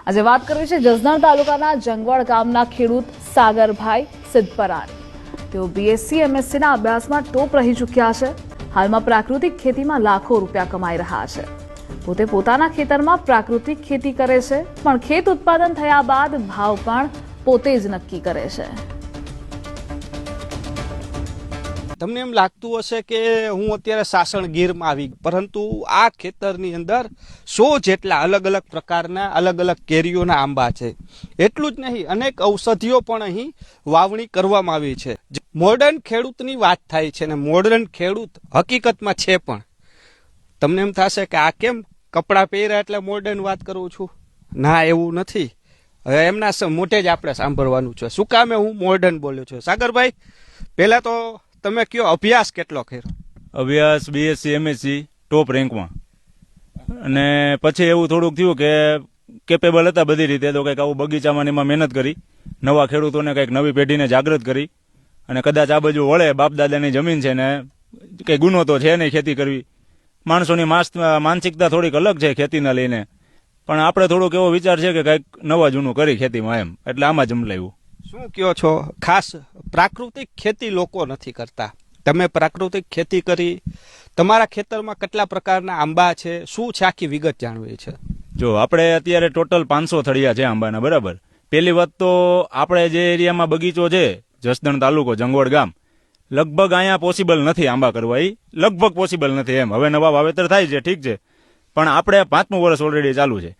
આજે વાત કરવી છે જસદણ તાલુકાના જંગવડ ગામના ખેડૂત સાગરભાઈ સિદ્ધપરાની। તેઓ બીએસસી એમએસસીના અભ્યાસમાં ટોપ રહી ચૂક્યા છે। હાલમાં પ્રાકૃતિક ખેતીમાં લાખો રૂપિયા કમાઈ રહ્યા છે। પોતે પોતાના ખેતરમાં પ્રાકૃતિક ખેતી કરે છે, પણ ખેત ઉત્પાદન થયા બાદ ભાવ પણ પોતે જ નક્કી કરે છે। તમને એમ લાગતું હશે કે હું અત્યારે સાસણ ગીરમાં આવી, પરંતુ આ ખેતરની અંદર 100 જેટલા અલગ અલગ પ્રકારના અલગ અલગ કેરીઓના આંબા છે। એટલું જ નહીં, અનેક ઔષધિઓ પણ અહીં વાવણી કરવામાં આવી છે। મોડર્ન ખેડૂતની વાત થાય છે ને મોડર્ન ખેડૂત હકીકતમાં છે પણ। તમને એમ થશે કે આ કેમ કપડાં પહેર્યા એટલે મોડર્ન વાત કરું છું? ના, એવું નથી। હવે એમના મોઢે જ આપણે સાંભળવાનું છે શું કામે હું મોડર્ન બોલ્યો છું। સાગરભાઈ, પહેલા તો તમે કયો, અભ્યાસ કેટલો કર્યો? અભ્યાસ બીએસસી એમએસસી ટોપ રેન્કમાં, અને પછી એવું થોડુંક થયું કે કેપેબલ હતા બધી રીતે, તો કંઈક આવું બગીચામાં એમાં મહેનત કરી, નવા ખેડૂતોને કંઈક નવી પેઢીને જાગૃત કરી, અને કદાચ આ બાજુ વળે બાપદાદાની જમીન છે ને કંઈ ગુનો તો છે નહીં ખેતી કરવી। માણસોની માનસિકતા થોડીક અલગ છે ખેતીના લઈને, પણ આપણે થોડોક એવો વિચાર છે કે કંઈક નવા જૂનું કરી ખેતીમાં એમ, એટલે આમાં જમલાયું। શું કયો છો? ખાસ પ્રાકૃતિક ખેતી લોકો નથી કરતા, તમે પ્રાકૃતિક ખેતી કરી, તમારા ખેતરમાં કેટલા પ્રકારના આંબા છે, શું છે આખી વિગત જાણવી છે। જો આપણે અત્યારે ટોટલ 500 થળિયા છે આંબાના, બરાબર। પહેલી વાત તો આપણે જે એરિયામાં બગીચો છે, જસદણ તાલુકો જંગવડ ગામ, લગભગ અહીંયા પોસિબલ નથી આંબા કરવા, એ લગભગ પોસિબલ નથી એમ। હવે નવા વાવેતર થાય છે, ઠીક છે, પણ આપણે 5મું વર્ષ ઓલરેડી ચાલુ છે,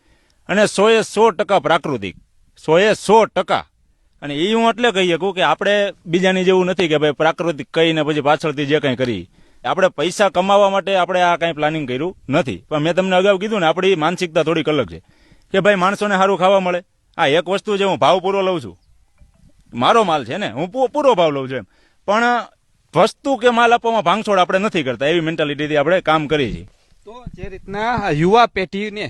અને 100% પ્રાકૃતિક, 100%। અને એ હું એટલે કહી શકું કે આપણે બીજાની જેવું નથી કે ભાઈ પ્રાકૃતિક કહીને પછી પાછળથી જે કંઈ કરી, આપણે પૈસા કમાવા માટે આપણે આ કંઈ પ્લાનિંગ કર્યું નથી। પણ મેં તમને અગાઉ કીધું ને, આપણી માનસિકતા થોડીક અલગ છે કે ભાઈ માણસોને સારું ખાવા મળે। આ એક વસ્તુ છે, હું ભાવ પૂરો લઉં છું, મારો માલ છે ને, હું પૂરો ભાવ લઉં છું એમ, પણ વસ્તુ કે માલ આપવામાં ભાંગછોડ આપણે નથી કરતા, એવી મેન્ટાલિટીથી આપણે કામ કરીએ છીએ। તો જે રીતના યુવા પેઢીને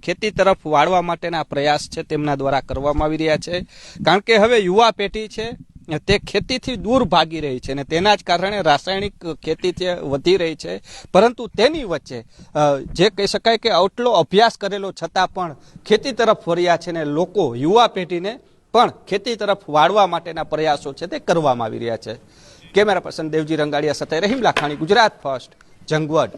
ખેતી તરફ વાળવા માટેના પ્રયાસ છે તેમના દ્વારા કરવામાં આવી રહ્યા છે, કારણ કે હવે યુવા પેઢી છે તે ખેતીથી દૂર ભાગી રહી છે, અને તેના જ કારણે રાસાયણિક ખેતી છે વધી રહી છે। પરંતુ તેની વચ્ચે જે કહી શકાય કે આટલો અભ્યાસ કરેલો છતાં પણ ખેતી તરફ વળ્યા છે, ને લોકો યુવા પેઢીને પણ ખેતી તરફ વાળવા માટેના પ્રયાસો છે તે કરવામાં આવી રહ્યા છે। કેમેરા પર્સન દેવજી રંગાડિયા સાથે રહીમ લાખાણી, ગુજરાત ફર્સ્ટ, જંગવડ।